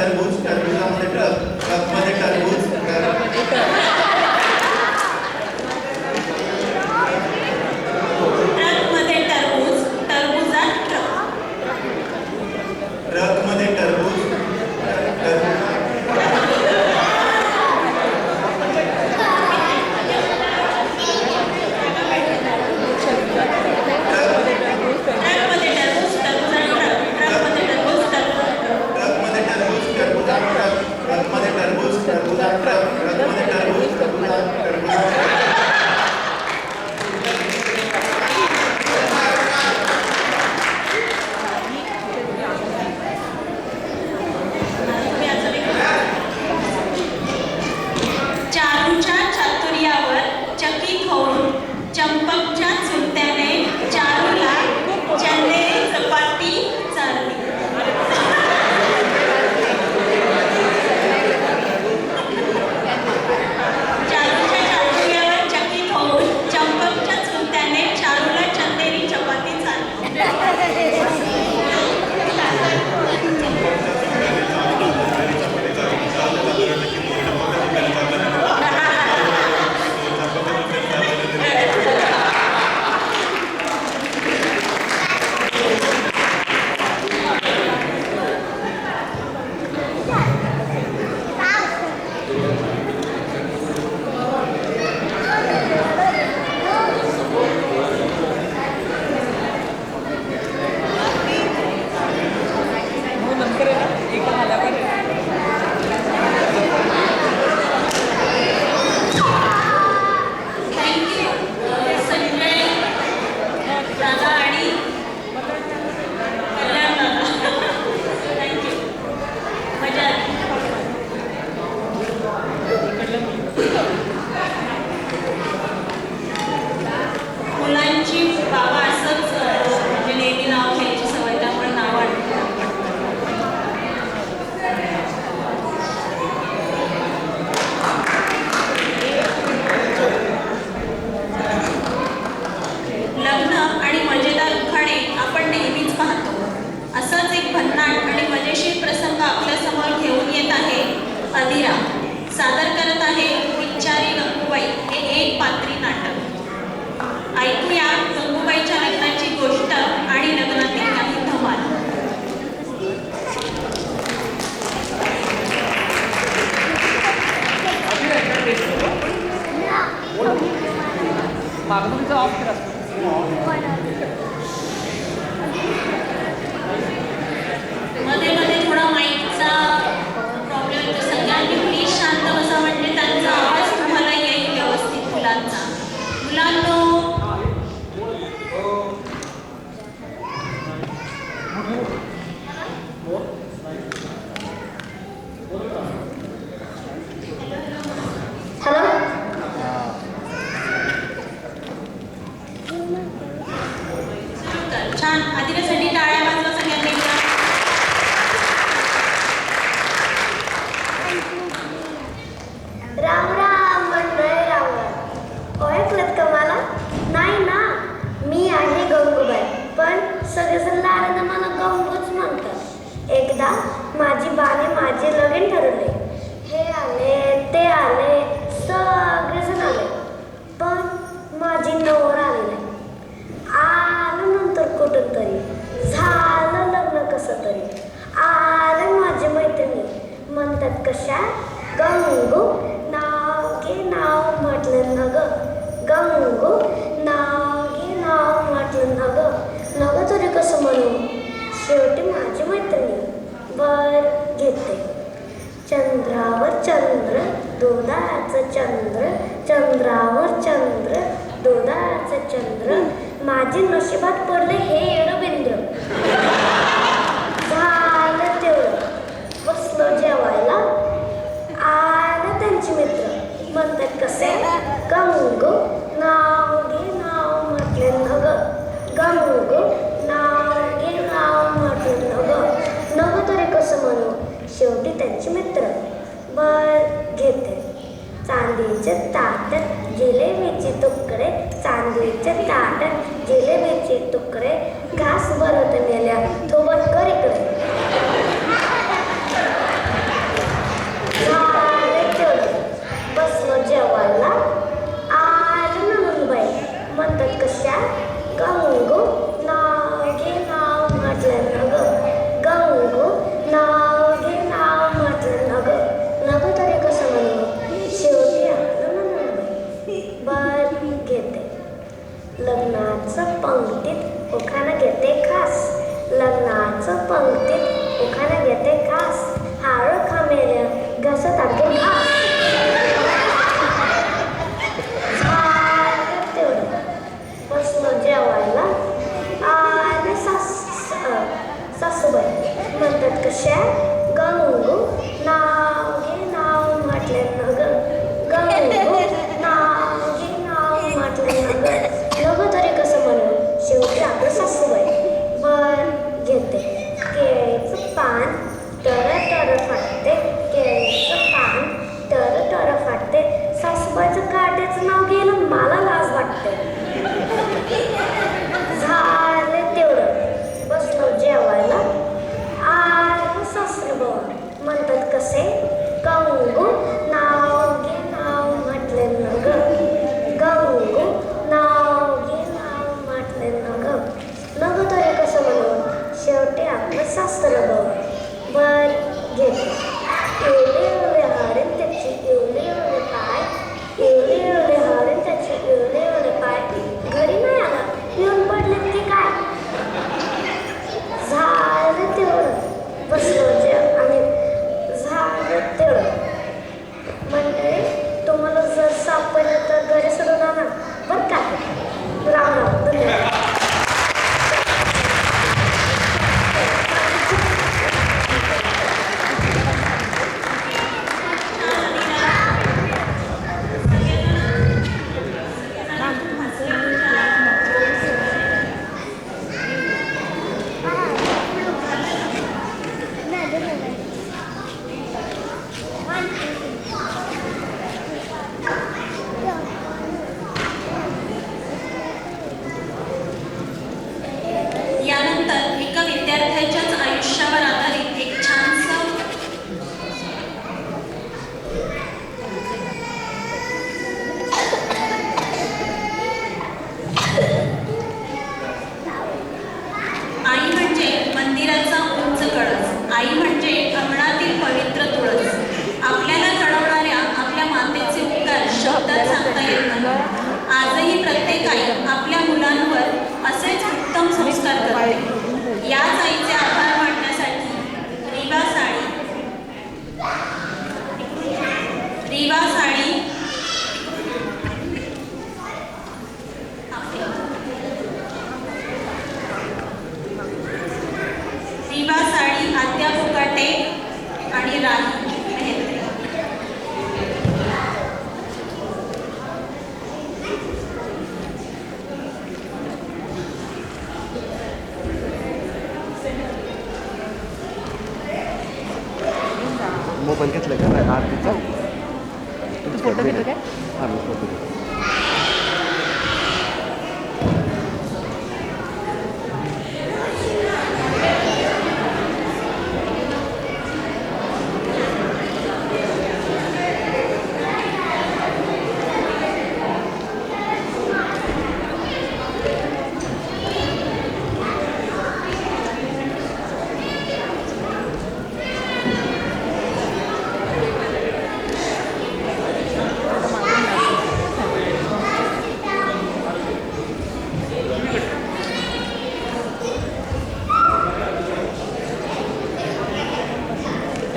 टरबूज, टरबुजामध्ये ट्रक, ट्रकमध्ये टरबूज, ट्रकमध्ये टरबूज, टरबुजात ट्रक. ट्रकमध्ये टरबूज, चारूच्या चातुर्यावर चकित होऊन चंपकच्या चुलत्याने चारूला चंदेरी चपाती चारली. चारूच्या चातुर्यावर चकित होऊन चंपकच्या चुलत्याने चारूला चंदेरी चपाती चारली. मुलांची बाबा असंच म्हणजे नेहमी नाव घ्यायची सवय, त्यामुळे नाव लग्न आणि मजेदार उखाणे आपण नेहमीच पाहतो. असंच एक भन्नाट आणि मजेशीर प्रसंग आपल्यासमोर घेऊन येत आहे अधीरा. सादर करत आहे बिचारी गंगूबाई हे एक पात्री नाटक. ऐकूया गंगूबाईच्या लग्नाची गोष्ट आणि लग्नातील काही धमाल. मध्ये मध्ये थोडा माईकचा प्रॉब्लेम येतो. सगळ्यांनी प्लीज शांत बसा, म्हणजे त्यांचा आवाज तुम्हाला येईल व्यवस्थित. मुलांनो छान. अधीरासाठी टाळ्या वाजवा सगळ्यांनी. राम राम मंडळी, राम राम. ओळखलत का मला? नाही ना, मी आहे गंगूबाई, पण सगळेजण लाडानं मला गंगूच म्हणतात. एकदा माझी बाने माझे लगीन ठरवले. हे आले ते आले, सगळेजण आले, पण माझी नवर आली नाही. आलं नंतर कुठून तरी झालं लग्न कसं तरी. आलं माझी मैत्रिणी म्हणतात कशा, गंगू नाव घे नाव म्हटलं न ग, गंगू नाव घे नाव म्हटलं न ग, नग तरी कसं म्हणू. शेवटी माझी मैत्रिणी वर घेते. चंद्रावर चंद्र दुधाचं चंद्र, चंद्रावर चंद्र दुधाचं चंद्र, माझे नशिबात पडले हे एडबिंद्र. झालं तेवढं, बसलो जेवायला. आलं त्यांचे मित्र म्हणतात कसे, गंगू नाव घे नाव म्हटले न ग, गंगू नाव घे नाव म्हटले न ग, नग तरी कसं म्हणू. शेवटी त्यांचे मित्र वर घेते. चांदीचे ताटात जिलेबीचे तुकडे, चांदीचे ताटात जिलेबीचे तुकडे, घास भरत नेल्या थोबत कर इकडे. रीवा साडी रीवा साडी आद्या फुकाटे आणि राही मेहत्रे. मोबाईल घेतला का नाही आरतीचा फोटो घेतो काय? हां मी फोटो घेतो.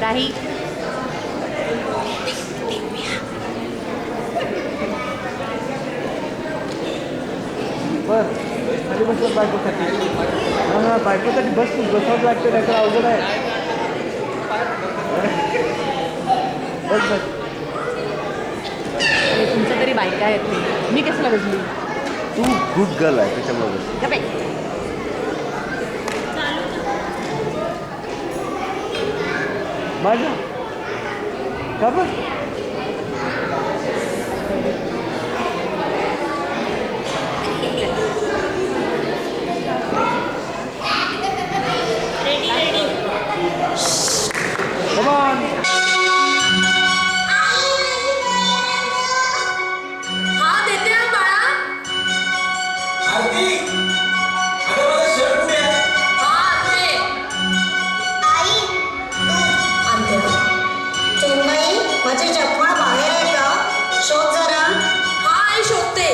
राही बरं खाली बसलं बायकोसाठी. हां बायकोसाठी बस तू बसावंच लागतं नाही तर अवघड आहे. बस बस. तुमच्या तरी बायका आहेत ते. मी कशाला बसली? तू गुड गर्ल आहे त्याच्यामुळे. का बाई? माझ्या का बस Come on. हा देते ना बाळा. आरती अगं माझा शर्ट कुठे आहे? हा आणते. आई आणते ना. चिन्मयी माझे चपळ बाहेर आहे का? शोध जरा. हा आई शोधते.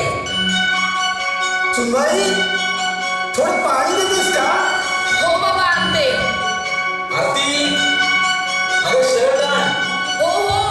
सुनबाई थोडं पाणी देतेस का? हो बाबा आणते. आरती अगं शर्ट आण. हो हो.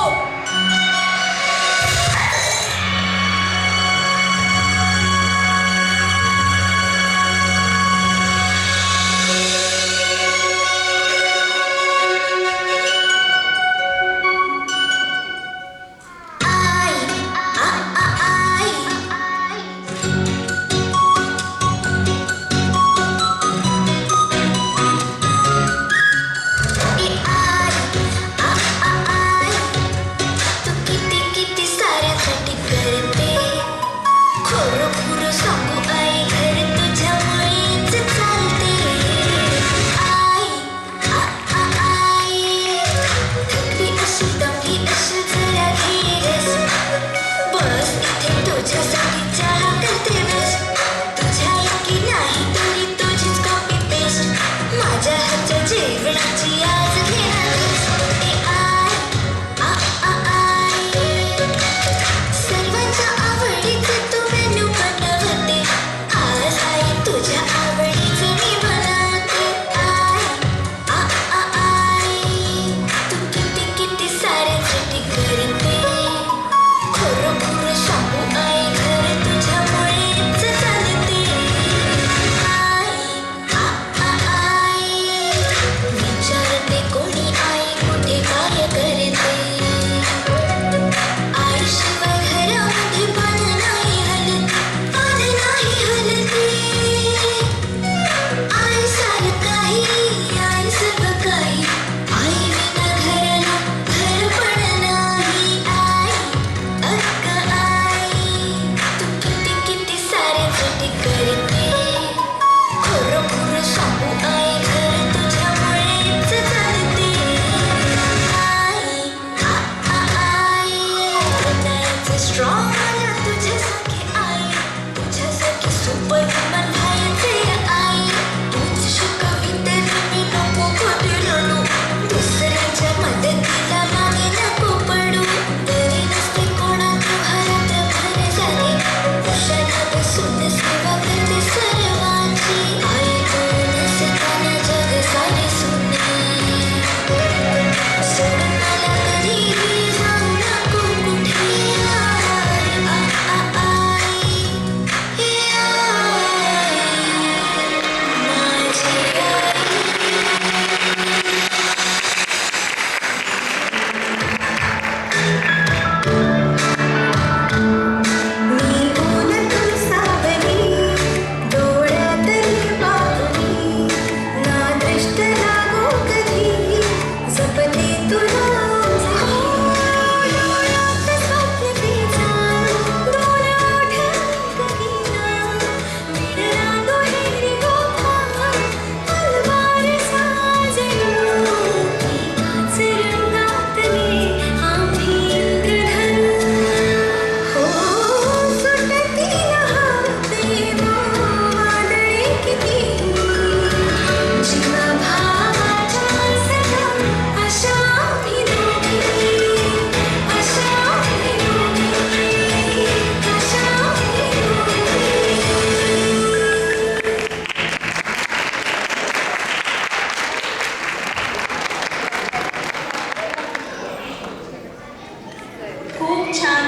खूप छान.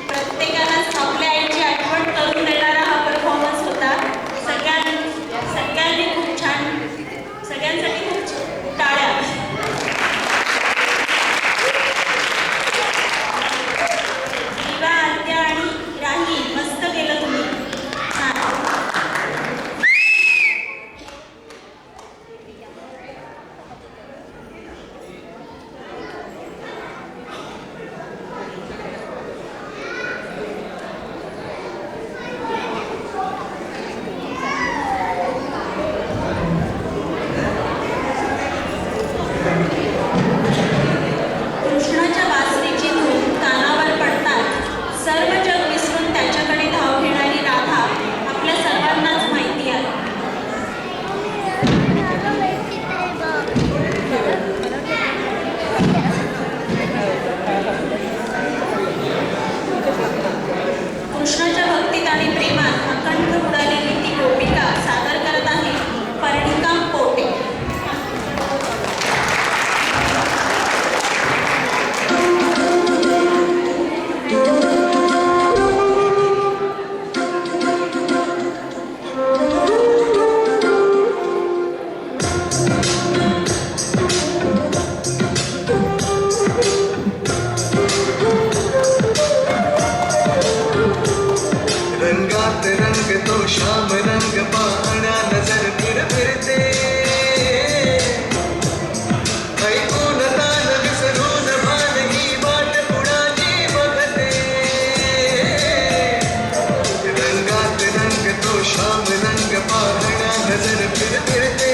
प्रत्येकालाच आपल्या आईची आठवण करून देणारा हा परफॉर्मन्स होता. सगळ्यांनी खूप छान, सगळ्यांसाठी खूप टाळ्या. दिवा, आद्या आणि राही मस्त केलं तुम्ही. छान. कृष्णाच्या बासरीची धून कानावर पडताच सर्व जग विसरून त्याच्याकडे धाव घेणारी राधा आपल्या सर्वांनाच माहिती आहे. कृष्णाच्या भक्तीत आणि प्रेमात अखंड बुडालेली ती गोपिका सादर करत आहे परिणिका पोटे. रंगात रंग तो श्याम रंग पाहण्या नजर फिरते ऐकून तान विसरून भान ही वाट कुणाची बघते. रंगात रंग तो श्याम रंग पाहण्या नजर फिरते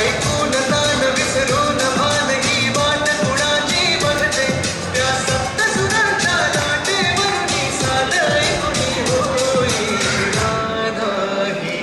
ऐकून तान विसरून भान ही वाट कुणाची बघते. त्या सप्त सुरांच्या लाटेवरून साध ऐकून होई राधा ही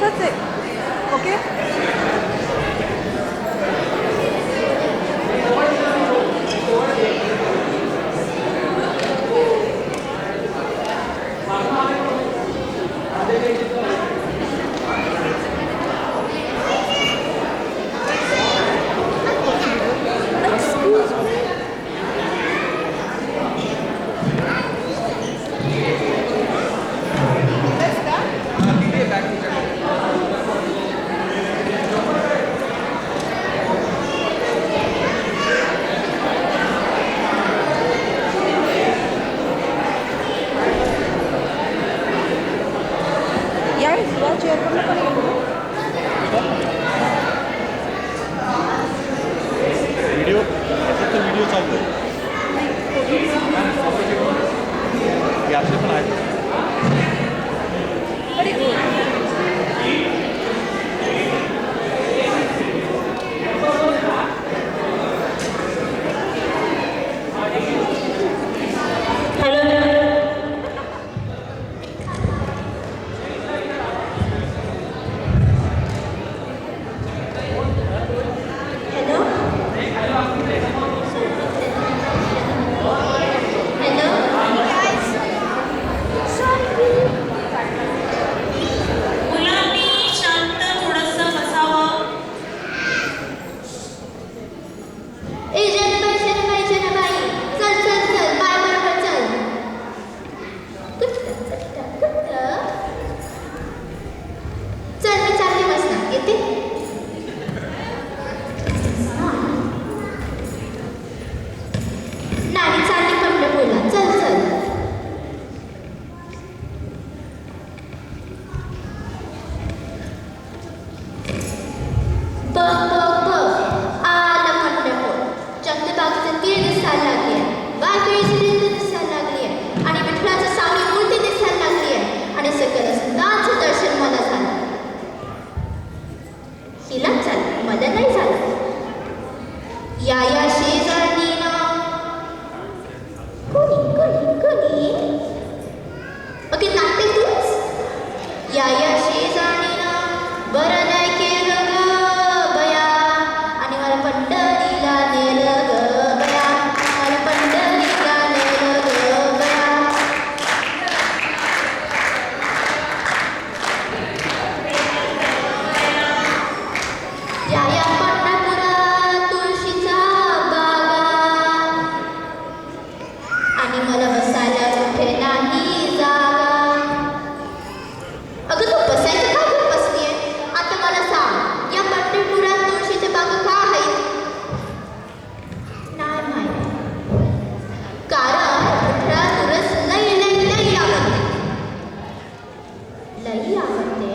इथंच आहे. ओके. या चेअरवरनं पण येऊ. व्हिडिओ फक्त व्हिडिओ चालतो हे असे पण आहेत. मुलांनी शांत थोडंसं बसावं. ए जनबाई जनबाई जनबाई चल चल चल बाय बरोबर चल. चल मी चालली बसणार येते. नाही चालली पंढरपूरला. चल चल. बघ बघ बघ आलं पंढरपूर. चंद्रबागचं तीळ दिसायला लागली आहे. वाघळीची रिंद दिसायला लागली आहे आणि विठ्ठलाचं सावली मूर्ती दिसायला लागली आहे आणि सगळं सुंदरचं दर्शन मला झालं. हिला झालं मला नाही झालं. या शेजारणीनं कोणी कोणी कोणी ओके नाट्य तूच. या शेजारणीनं बरं नाही केलं ग बया आणि मला पंढरीला नेलं ग बया. मला पंढरीला नेलं ग बया. या पंढरपुरात तुळशीचा बागा आणि मला बसायला कुठे नाही जागा. अगं तू बसायचं का घेऊन बसलीये? आता मला सांग या पंढरपुरात तुळशीच्या बागा का आहेत? नाही माहिती. कारण विठ्ठला तुळस लई लई लई आवडते. लई आवडते.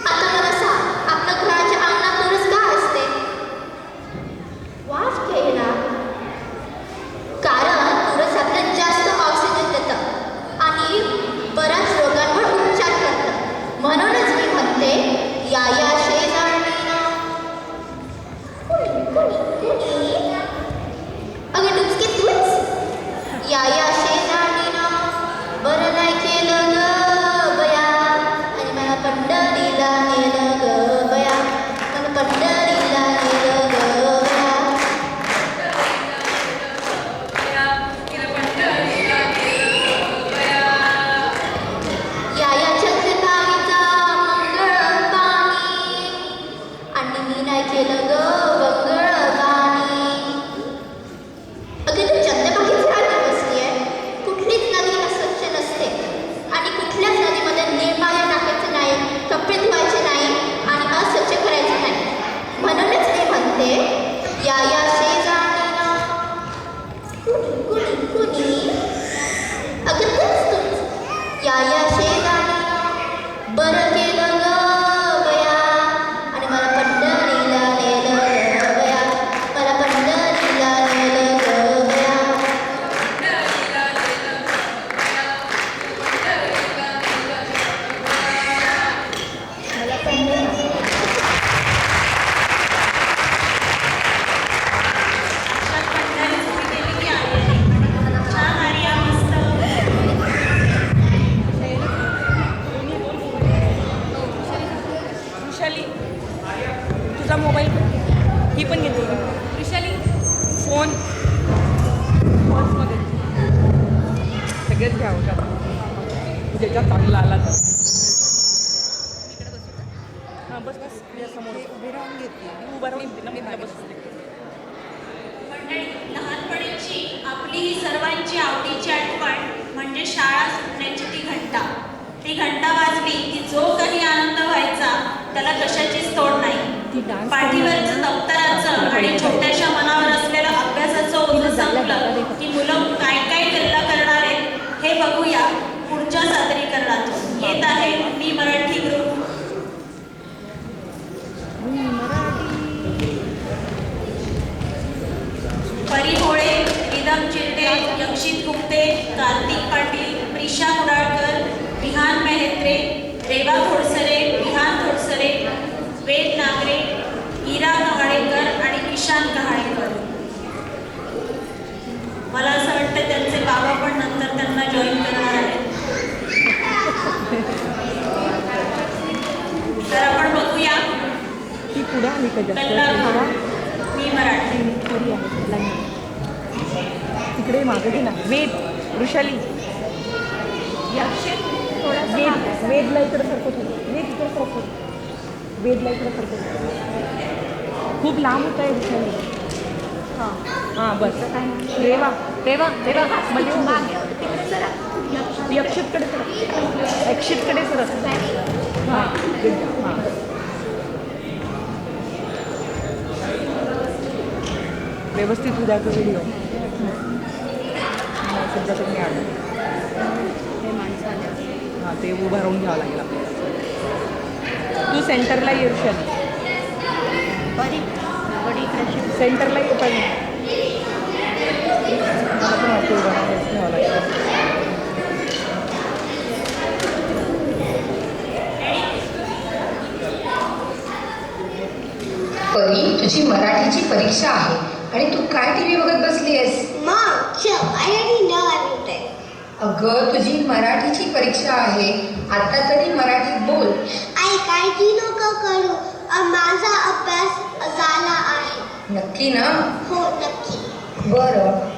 आता मला सांग आपल्या घराच्या अंगणात तुळस का असते? वास घ्यायला. कारण तुळस आपल्याला जास्त ऑक्सिजन देतं आणि बऱ्याच रोगांवर उपचार करतं. म्हणूनच मी म्हणते या शेजारणीनं कोणी कोणी कोणी अगं डुचकी तूच. या शेजारणीनं बरं नाही केलं ग बया आणि मला पंढरीला नेलं ग बया. मला पंढरीला नेलं ग बया. या चंद्रभागेचा मंगळ पाणी आणि मी नाही केलं ग मंगळ पाणी. अगं तू चंद्रभागेची राणी बसली आहे. कुठलीच नदी अस्वच्छ नसते आणि कुठल्याच नदीमध्ये निर्माल्य टाकायचं नाही, कपडे धुवायचे नाही आणि अस्वच्छ करायचं नाही. म्हणूनच मी म्हणते या शेजारणीनं कुणी कुणी कुणी अगं तूच. या शेजारणीनं बरं केलं ग बया आणि मला पंढरीला नेलं ग बया. मला पंढरीला नेलं ग बया. मला पंढरीला. अशा पंढरी तुम्ही गेली की आली. छान आर्या मस्त. हां बस बस या समोर उभे राहून घेतली उभं राहून मी बसते मंडळी, लहानपणीची आपली ही सर्वांची आवडीची आठवण म्हणजे शाळा सुटण्याची ती घंटा. ती घंटा वाजली की जो काही आनंद व्हायचा त्याला कशाचीच तोड नाही. पाठीवरचं दप्तराचं आणि छोट्याशा मनावर असलेलं अभ्यासाचं ओझं संपलं की मुलं काय काय गल्ला करणार आहेत हे बघूया पुढच्या सादरीकरणातून. येत आहे मी मराठी ग्रुप. परी होळे, रिदम चिरडे, यक्षित गुप्ते, कार्तिक पाटील, प्रिशा कुडाळकर, विहान मेहत्रे, रेवा थोडसरे, विहान थोडसरे, वेद नागरे, इरा कहाळेकर आणि किशान कहाळेकर. मला असं वाटतं त्यांचे बाबा पण नंतर त्यांना जॉईन करणार आहेत. तर आपण बघूया ती पुढे आली का कल्ला मी मराठी. खरी आहे लाईन तिकडे मागे घे ना वेद वृषाली वेदला इकडे सरकत होती वेद इकडे सरकत वेदला इकडे सरकत खूप लांब होत आहे वृषाली. हां हां बस काय रेवा रेवा रेवा म्हणजे यक्षितकडे सरक यक्षितकडे सरक हां हां व्यवस्थित उद्या तो व्हिडिओ सध्या तर मी आलो हे माणसं आले हां ते उभं राहून घ्यावं लागेल आपल्याला. तू सेंटरला येशील सेंटरला ये पण मला पण वाटतं उभं राहून घ्यावं लागेल. परी तुझी मराठीची परीक्षा आहे आणि तू काय टीव्ही बघत बसली आहेस? अगं तुझी मराठीची परीक्षा आहे आता तरी मराठीत बोल. आई काळजी नको करू माझा अभ्यास झाला आहे. नक्की ना? हो नक्की. बरं.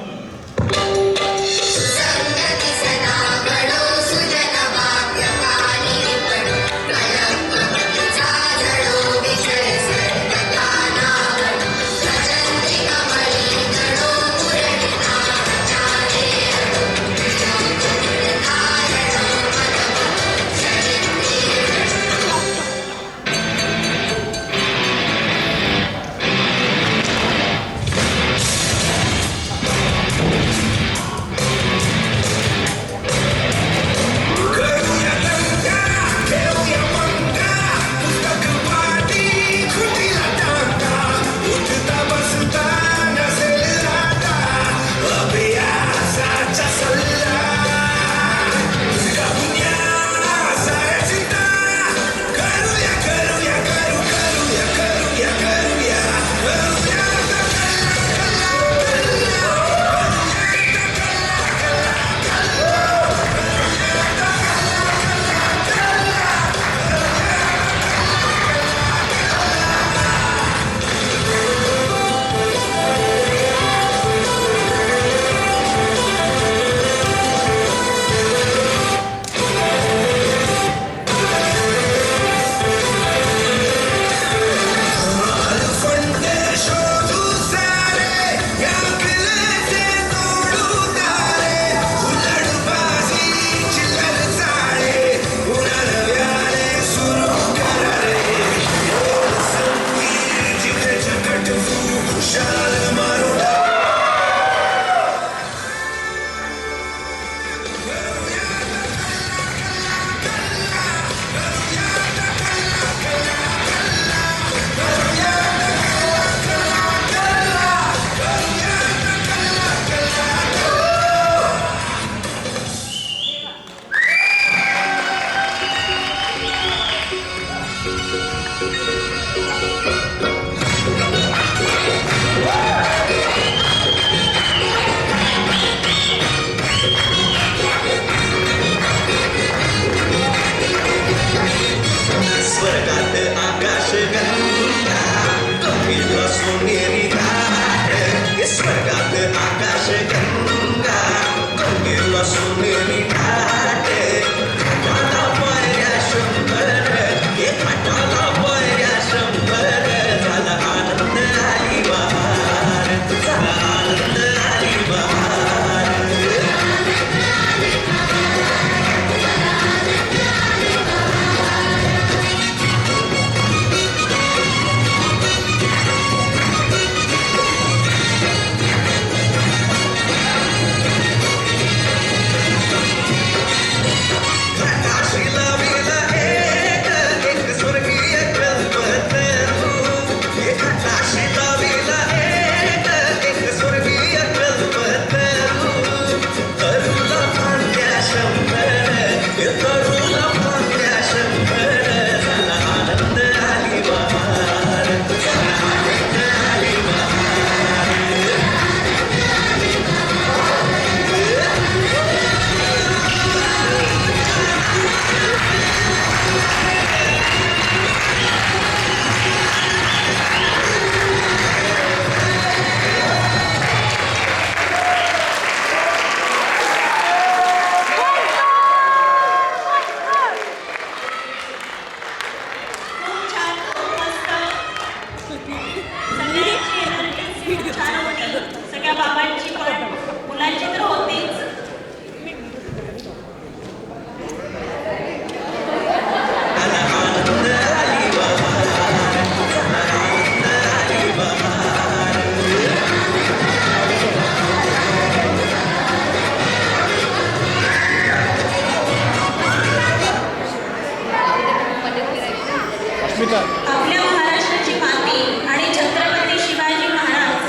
कविता आपल्या महाराष्ट्राची माती आणि छत्रपती शिवाजी महाराज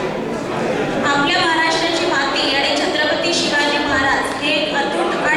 आपल्या महाराष्ट्राची माती आणि छत्रपती शिवाजी महाराज हे अतूट आणि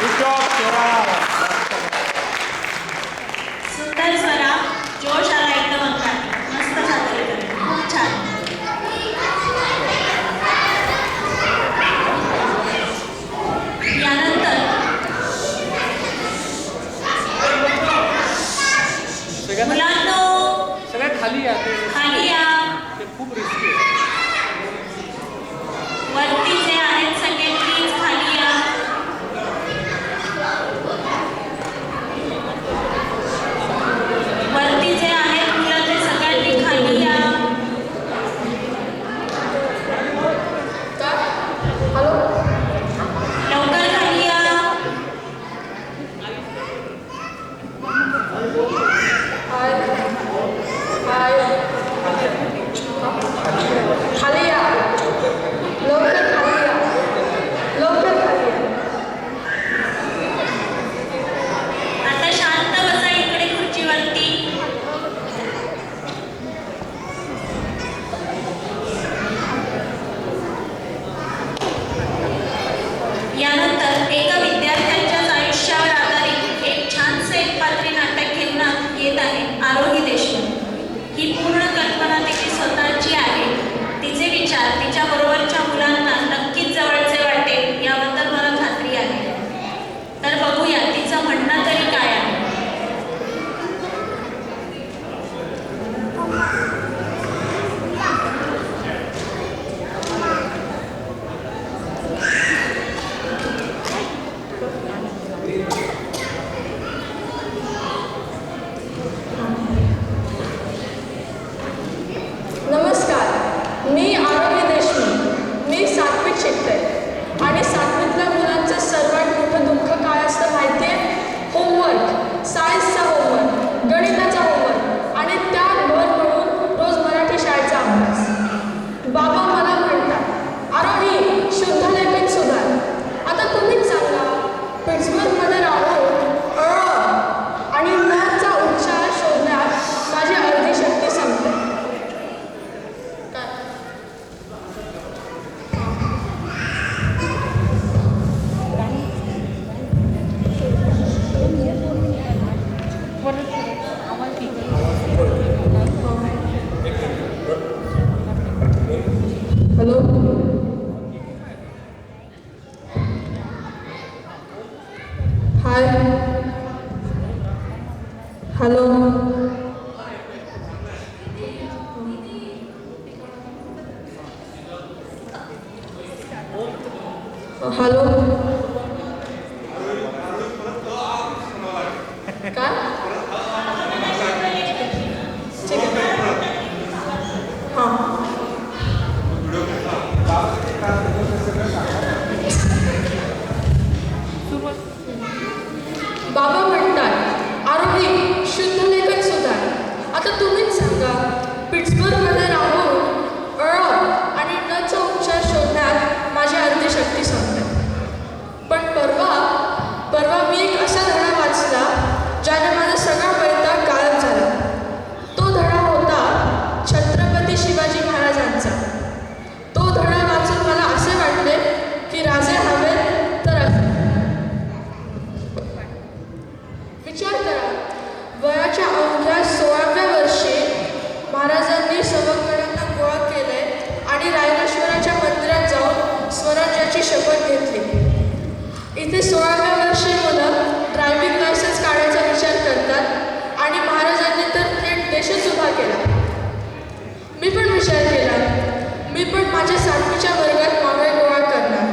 Good job, स्वरा. सुंदर स्वरा, जोश आला एकदम अंगात. मस्त सादरीकरण, खूप छान. यानंतर मुलांनो सगळ्यात खाली या खाली या. ते खूप रिस्की आहे. वरती जे आहेत सगळे प्लीज खाली या. वरती जे आहेत मुलं ते सगळ्यांनी खाली या. लवकर खाली या. खाली या लवकर खाली या लवकर खाली या. आता शांत बसा इकडे खुर्चीवरती. यानंतर एका विद्यार्थ्यांच्याच आयुष्यावर आधारित एक छानसे एकपात्री नाटक घेऊन येत आहे आरोही देशमुख. ही पूर्ण कल्पना तिची स्वतःची आहे. तिचे विचार तिच्या बरोबरच्या मुलांना नक्कीच जवळचे वाटेल याबद्दल मला खात्री आहे. तर बघूया तिचं म्हणणं तरी काय आहे. नमस्कार, मी आरोही देशमुख. मी 7वीत शिकते आणि 7वीतल्या मुलांचं सर्वात मोठं दुःख काय असतं माहिती आहे? होमवर्क, सायन्सचा होमवर्क, गणिताचा होमवर्क आणि त्यात भर पडून रोज मराठी शाळेचा अभ्यास. बाबा मला म्हणतात, आरोही शुद्ध लेखन सुधार. आता तुम्हीच सांगा, पिट्सबर्गमध्ये राहून आणि चा उच्चार शोधण्यात माझी अर्धी शक्ती संपते. हॅलो हाय हॅलो हॅलो काय ठीक आहे हां बाबा म्हणतात, आरोही शुद्ध लेखन सुधार. आता तुम्हीच सांगा, पिट्सबर्गमध्ये राहून आणि चा उच्चार शोधण्यात माझी अर्धी शक्ती संपते. पण परवा मी एक असा धडा वाचला ज्याने माझा सगळा वैताग गायब झाला. तो धडा होता छत्रपती शिवाजी महाराजांचा. तो धडा वाचून मला असे वाटले की राजे हवेत तर विचार करा, वयाच्या अवघ्या 16व्या वर्षी महाराजांनी सवंगड्यांना गोळा केले आणि रायरेश्वराच्या मंदिरात जाऊन स्वराज्याची शपथ घेतली. इथे 16व्या वर्षी मुलं ड्रायव्हिंग लायसन्स काढायचा विचार करतात आणि महाराजांनी तर थेट देशच उभा केला. मी पण विचार केला, मी पण माझ्या 7वीच्या वर्गात मावळे गोळा करणार.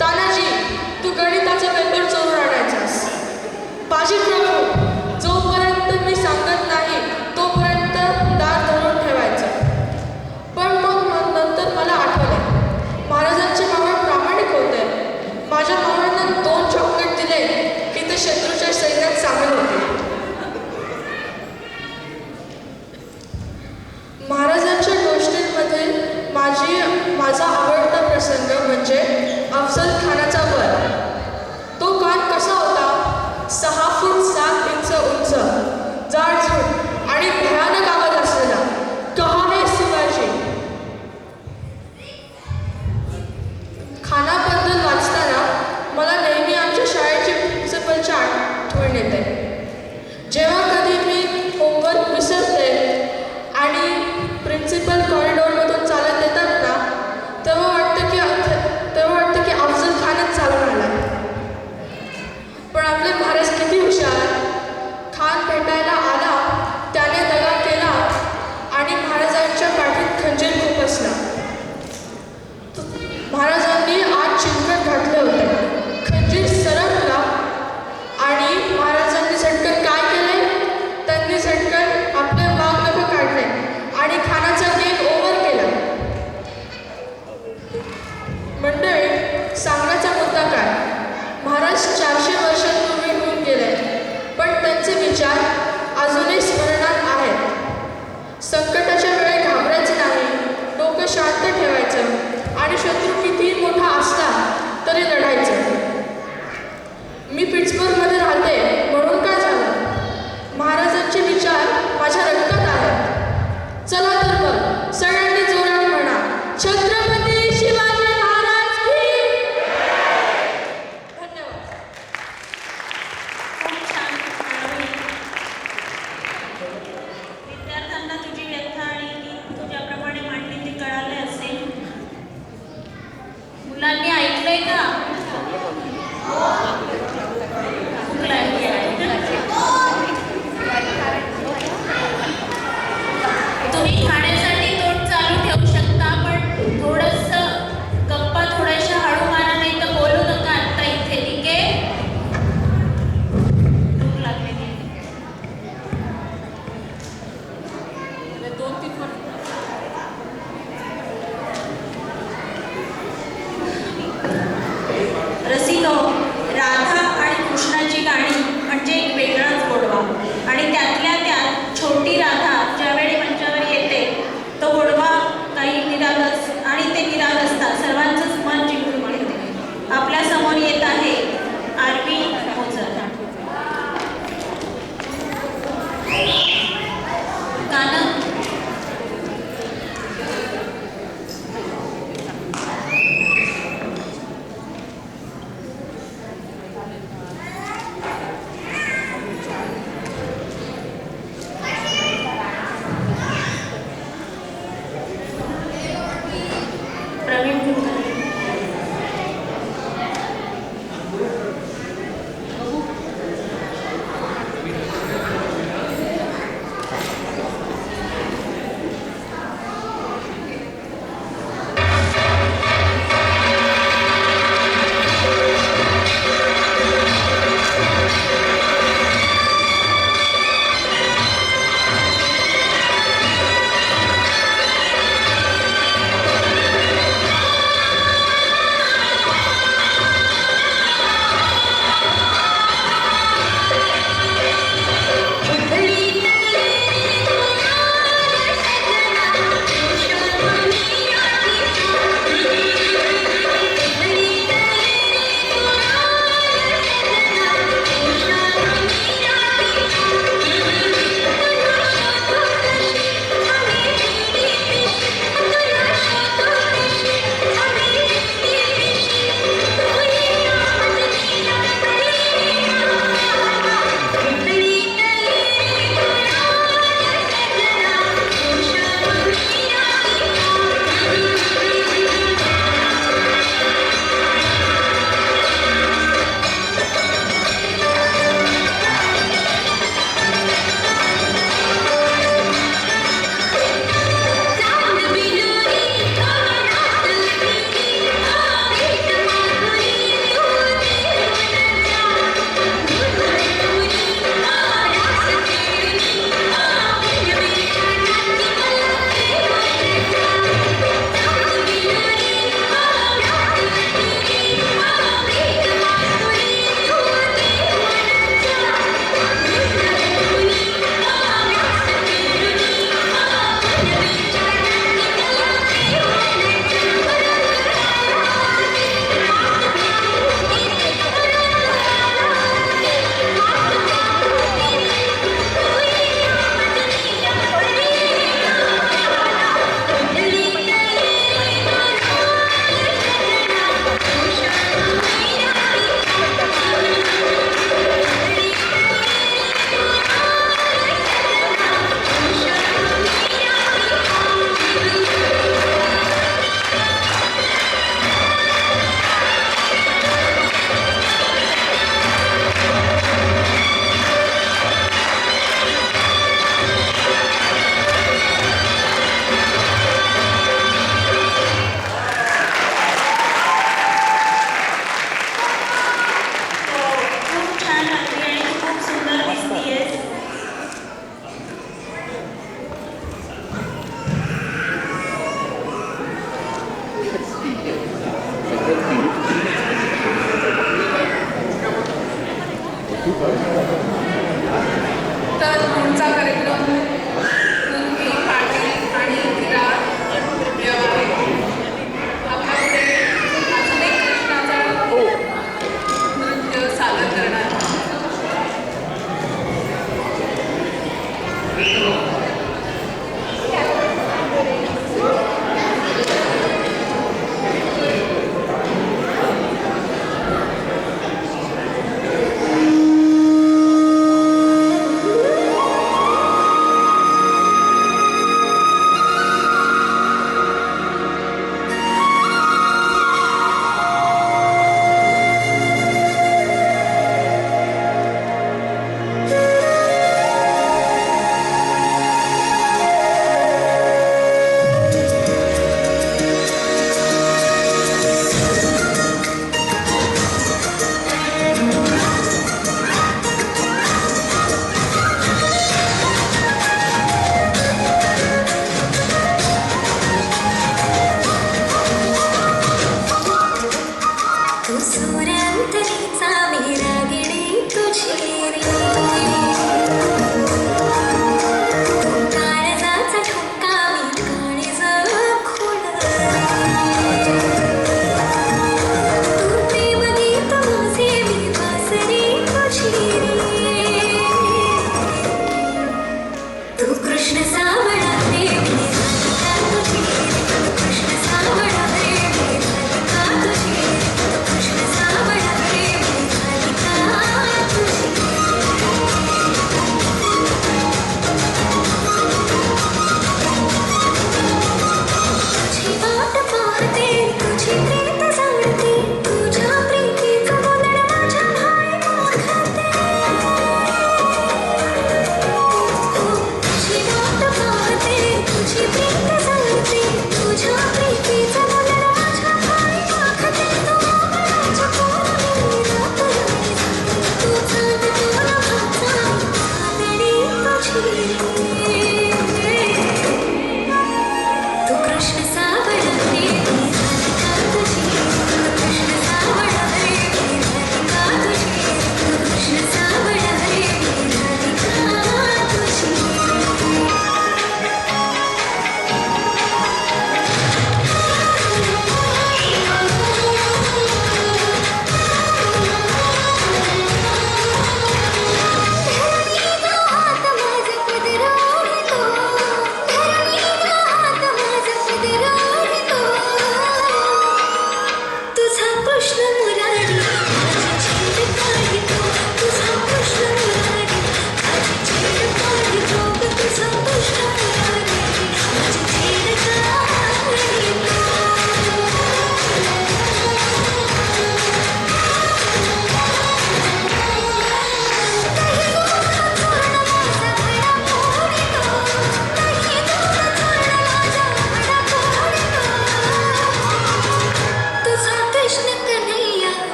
तानाजी, तू गणिताचा पेपर चोरून आणायचास. बाजी प्रभू, जोपर्यंत मी सांगत नाही तोपर्यंत दार धरून ठेवायचं. पण मग नंतर मला आठवलं, महाराजांचे मावळ प्रामाणिक होते. माझ्या मावळांना 2 चॉकलेट दिले की ते शत्रूच्या सैन्यात सामील होते. महाराजांच्या गोष्टींमध्ये माझा आवडता मी पिट्सबर्गमध्ये राहते म्हणून काय झालं? महाराजांचे विचार माझ्या रक्तात आहेत. चला तर मग सगळ्यांनी जोरात म्हणा, छत्रपती शिवाजी महाराज की. धन्यवाद. खूप छान प्रवीण. विद्यार्थ्यांना तुझी व्यथा आणि ती तुझ्याप्रमाणे मांडली ती कळाले असेल. मुलांनी ऐकलंय का? भूक लागली आहे. तुम्ही खाण्यासाठी तोंड चालू ठेवू शकता, पण थोडंसं गप्पा थोड्याशा हळू मारा, नाही तर बोलू नका आता इथे, ठीक आहे? भूक लागलेली आहे. 2-3 वर्ष रसिको, राधा आणि कृष्णाची गाणी म्हणजे एक वेगळाच गोडवा, आणि त्यातल्या त्यात छोटी राधा ज्यावेळी मंचावर येते तो गोडवा काही निरागस, आणि ते निरागसता सर्वांचंच मन जिंकून घेते. आपल्या समोर येत आहे आरवी मोजर. गाणं प्रवीण कुलकर्णी. तर पुढचा कार्यक्रम मुलगी पाटील आणि विराट व्यवहारे आपल्याकडे अजून एक कृष्णाचा नृत्य सादर करणार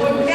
मोठे